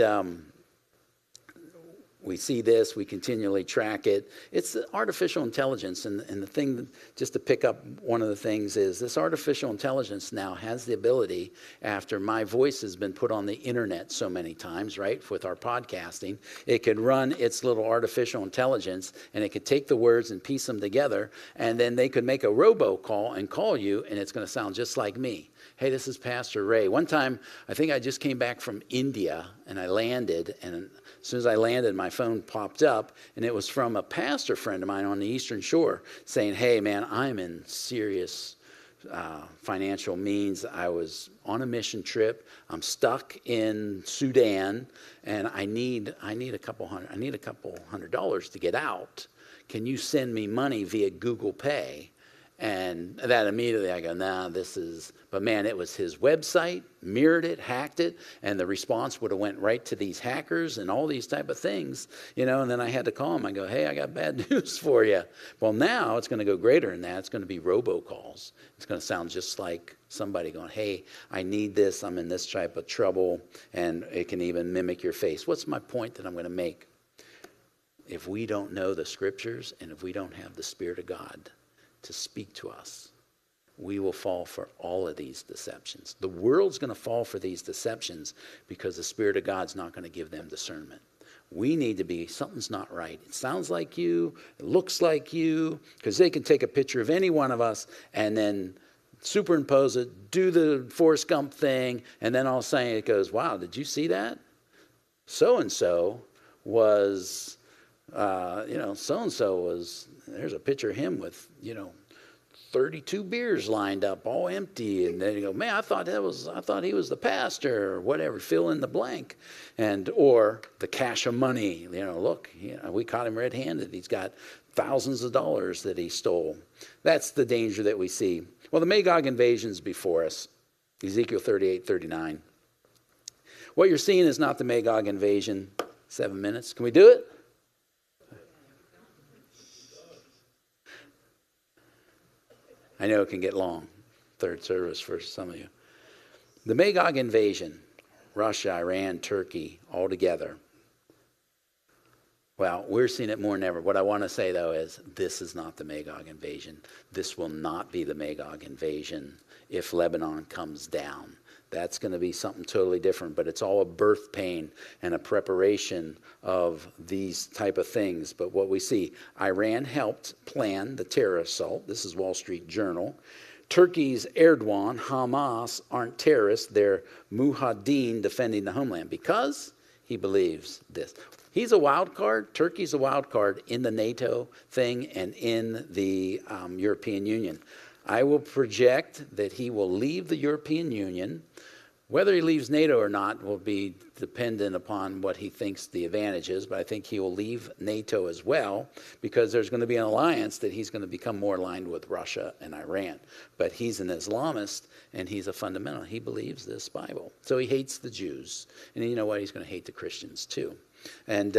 we see this, we continually track it. It's artificial intelligence, and the thing, just to pick up one of the things, is this artificial intelligence now has the ability, after my voice has been put on the internet so many times, right, with our podcasting, it could run its little artificial intelligence, and it could take the words and piece them together, and then they could make a robocall and call you, and it's going to sound just like me. Hey, this is Pastor Ray. One time, I think I just came back from India, and I landed, and as soon as I landed, my phone popped up, and it was from a pastor friend of mine on the Eastern Shore saying, hey, man, I'm in serious financial means. I was on a mission trip. I'm stuck in Sudan, and I need a couple $100 to get out. Can you send me money via Google Pay? And that immediately I go, but man, it was his website, mirrored it, hacked it, and the response would have went right to these hackers and all these type of things, and then I had to call him. I go, hey, I got bad news for you. Well, now it's going to go greater than that. It's going to be robocalls. It's going to sound just like somebody going, hey, I need this. I'm in this type of trouble, and it can even mimic your face. What's my point that I'm going to make? If we don't know the scriptures, and if we don't have the Spirit of God to speak to us, we will fall for all of these deceptions. The world's going to fall for these deceptions because the Spirit of God's not going to give them discernment. We need to be, something's not right. It sounds like you, it looks like you, because they can take a picture of any one of us and then superimpose it, do the Forrest Gump thing, and then all of a sudden it goes, wow, did you see that? So-and-so was, so-and-so was, there's a picture of him with, 32 beers lined up, all empty. And then you go, man, I thought he was the pastor, or whatever, fill in the blank. Or the cache of money, look, we caught him red-handed. He's got thousands of dollars that he stole. That's the danger that we see. Well, the Magog invasion's before us. Ezekiel 38:39. What you're seeing is not the Magog invasion. 7 minutes. Can we do it? I know it can get long, third service for some of you. The Magog invasion, Russia, Iran, Turkey, all together. Well, we're seeing it more than ever. What I want to say, though, is this is not the Magog invasion. This will not be the Magog invasion if Lebanon comes down. That's going to be something totally different, but it's all a birth pain and a preparation of these type of things. But what we see, Iran helped plan the terror assault. This is Wall Street Journal. Turkey's Erdogan, Hamas aren't terrorists. They're mujahideen defending the homeland because he believes this. He's a wild card. Turkey's a wild card in the NATO thing and in the European Union. I will project that he will leave the European Union. Whether he leaves NATO or not will be dependent upon what he thinks the advantage is, but I think he will leave NATO as well because there's going to be an alliance that he's going to become more aligned with Russia and Iran. But he's an Islamist and he's a fundamental. He believes this Bible. So he hates the Jews. And you know what? He's going to hate the Christians too. And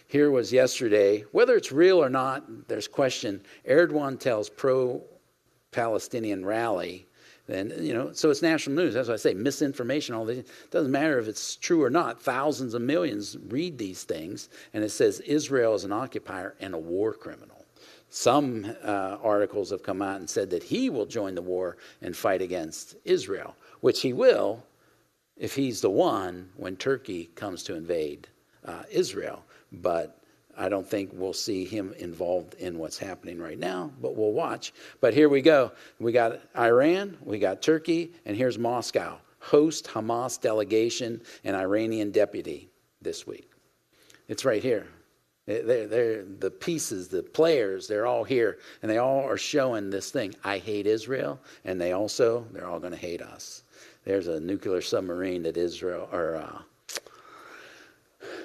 here was yesterday, whether it's real or not, there's question. Erdogan tells pro-Palestinian rally. And, so it's national news. That's why I say misinformation, all this. It doesn't matter if it's true or not. Thousands of millions read these things. And it says Israel is an occupier and a war criminal. Some articles have come out and said that he will join the war and fight against Israel, which he will if he's the one when Turkey comes to invade Israel. But I don't think we'll see him involved in what's happening right now, but we'll watch. But here we go. We got Iran, we got Turkey, and here's Moscow. Host Hamas delegation and Iranian deputy this week. It's right here. They're the pieces, the players, they're all here, and they all are showing this thing. I hate Israel, and they're all going to hate us. There's a nuclear submarine that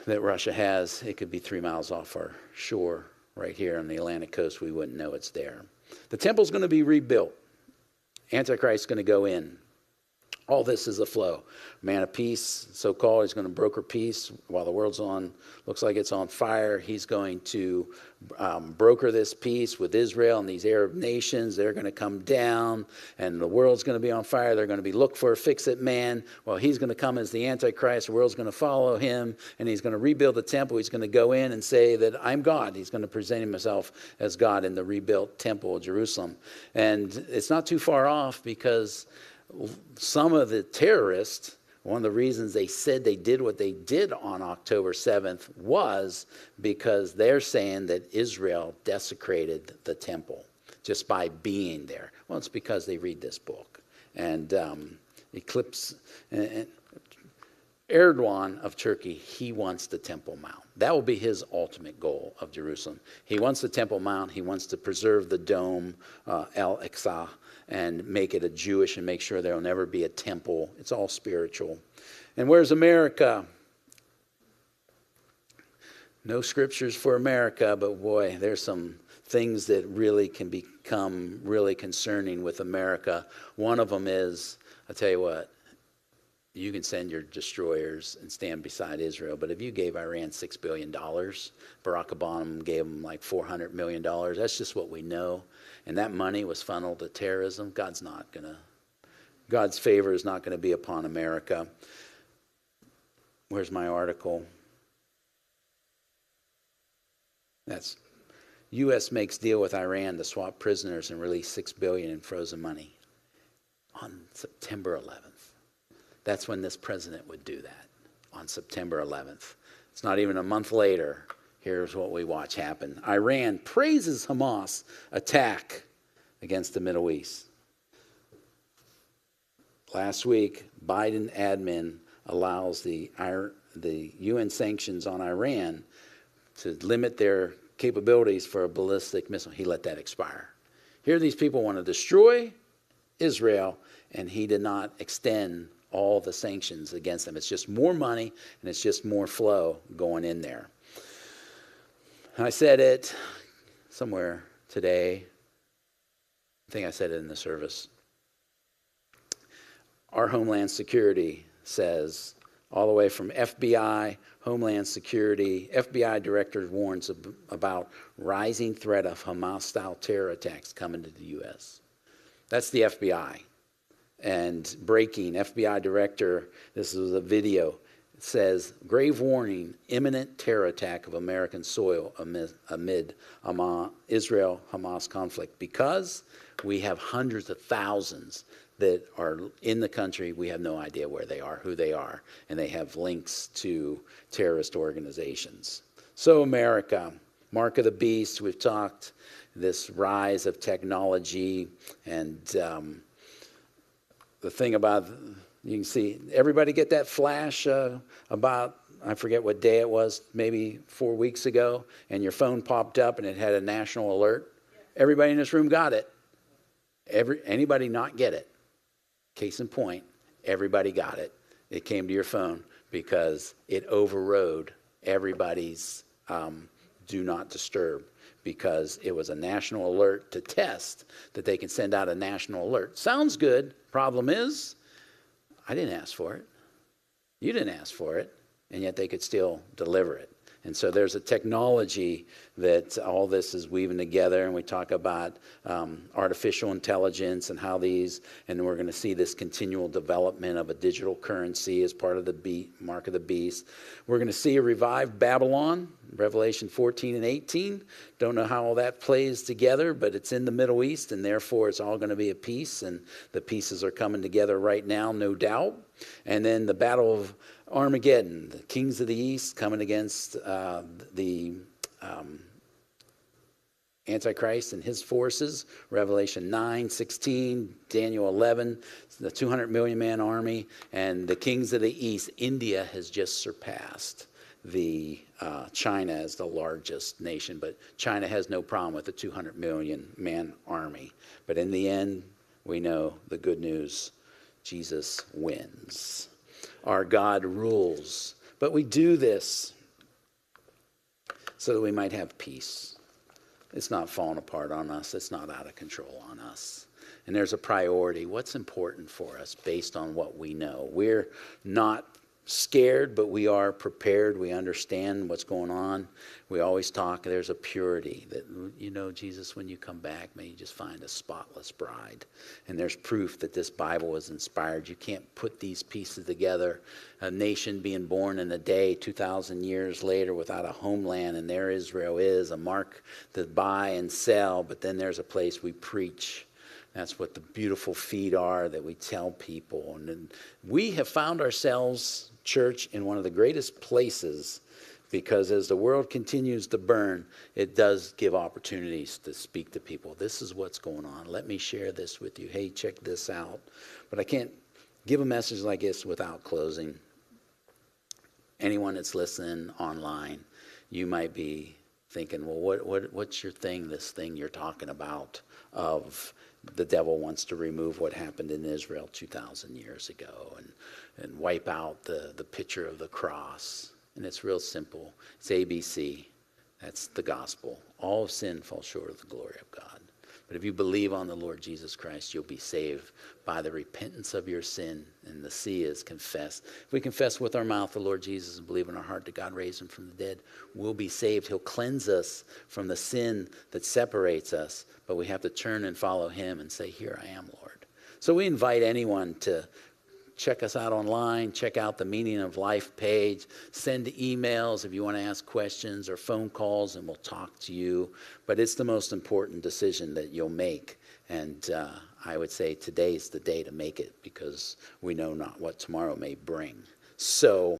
that Russia has. It could be 3 miles off our shore right here on the Atlantic coast. We wouldn't know it's there. The temple's going to be rebuilt. Antichrist's going to go in. All this is a flow. Man of peace, so-called, he's going to broker peace while the world's looks like it's on fire. He's going to broker this peace with Israel and these Arab nations. They're going to come down and the world's going to be on fire. They're going to be look for a fix-it man. Well, he's going to come as the Antichrist. The world's going to follow him and he's going to rebuild the temple. He's going to go in and say that I'm God. He's going to present himself as God in the rebuilt temple of Jerusalem. And it's not too far off because some of the terrorists, one of the reasons they said they did what they did on October 7th was because they're saying that Israel desecrated the temple just by being there. Well, it's because they read this book. And Erdogan of Turkey, he wants the Temple Mount. That will be his ultimate goal of Jerusalem. He wants the Temple Mount. He wants to preserve the dome, El-Aqsa, and make it a Jewish and make sure there will never be a temple. It's all spiritual. And where's America? No scriptures for America, but boy, there's some things that really can become really concerning with America. One of them is, I'll tell you what, you can send your destroyers and stand beside Israel, but if you gave Iran $6 billion, Barack Obama gave them like $400 million, that's just what we know. And that money was funneled to terrorism. God's favor is not going to be upon America. Where's my article? That's U.S. makes deal with Iran to swap prisoners and release $6 billion in frozen money on September 11th. That's when this president would do that, on September 11th. It's not even a month later. Here's what we watch happen. Iran praises Hamas attack against the Middle East. Last week, Biden admin allows the UN sanctions on Iran to limit their capabilities for a ballistic missile. He let that expire. Here these people want to destroy Israel, and he did not extend all the sanctions against them. It's just more money, and it's just more flow going in there. I said it somewhere today. I think I said it in the service. Our Homeland Security says, all the way from FBI, Homeland Security, FBI director warns about rising threat of Hamas-style terror attacks coming to the U.S. That's the FBI. And breaking, FBI director, this is a video. It says, grave warning, imminent terror attack of American soil amid Israel-Hamas conflict. Because we have hundreds of thousands that are in the country, we have no idea where they are, who they are, and they have links to terrorist organizations. So America, mark of the beast, we've talked, this rise of technology, and the thing about, you can see, everybody get that flash about, I forget what day it was, maybe 4 weeks ago, and your phone popped up and it had a national alert? Everybody in this room got it. Anybody not get it? Case in point, everybody got it. It came to your phone because it overrode everybody's do not disturb, because it was a national alert to test that they can send out a national alert. Sounds good. Problem is, I didn't ask for it. You didn't ask for it, and yet they could still deliver it. And so there's a technology that all this is weaving together, and we talk about artificial intelligence and how these, and we're going to see this continual development of a digital currency as part of the mark of the beast. We're going to see a revived Babylon, Revelation 14 and 18. Don't know how all that plays together, but it's in the Middle East, and therefore it's all going to be a peace, and the pieces are coming together right now, no doubt. And then the Battle of Armageddon, the kings of the east coming against the Antichrist and his forces, Revelation 9:16, Daniel 11, the 200 million man army, and the kings of the east. India has just surpassed the China as the largest nation, but China has no problem with the 200 million man army. But in the end, we know the good news, Jesus wins. Our God rules. But we do this so that we might have peace. It's not falling apart on us. It's not out of control on us. And there's a priority. What's important for us based on what we know? We're not scared, but we are prepared. We understand what's going on. We always talk, there's a purity that, you know, Jesus, when you come back, may you just find a spotless bride. And there's proof that this Bible was inspired. You can't put these pieces together. A nation being born in a day 2,000 years later without a homeland, and there Israel is, a mark to buy and sell, but then there's a place we preach. That's what the beautiful feet are that we tell people. And we have found ourselves, church, in one of the greatest places, because as the world continues to burn, it does give opportunities to speak to people. This is what's going on. Let me share this with you. Hey, check this out. But I can't give a message like this without closing. Anyone that's listening online, you might be thinking, well, what's your thing, this thing you're talking about of the devil wants to remove what happened in Israel 2,000 years ago and wipe out the picture of the cross. And it's real simple. It's ABC. That's the gospel. All of sin falls short of the glory of God. But if you believe on the Lord Jesus Christ, you'll be saved by the repentance of your sin. And the C is confess. If we confess with our mouth the Lord Jesus and believe in our heart that God raised him from the dead, we'll be saved. He'll cleanse us from the sin that separates us. But we have to turn and follow him and say, here I am, Lord. So we invite anyone to check us out online, check out the Meaning of Life page, send emails if you want to ask questions or phone calls, and we'll talk to you. But it's the most important decision that you'll make. And I would say today's the day to make it, because we know not what tomorrow may bring. So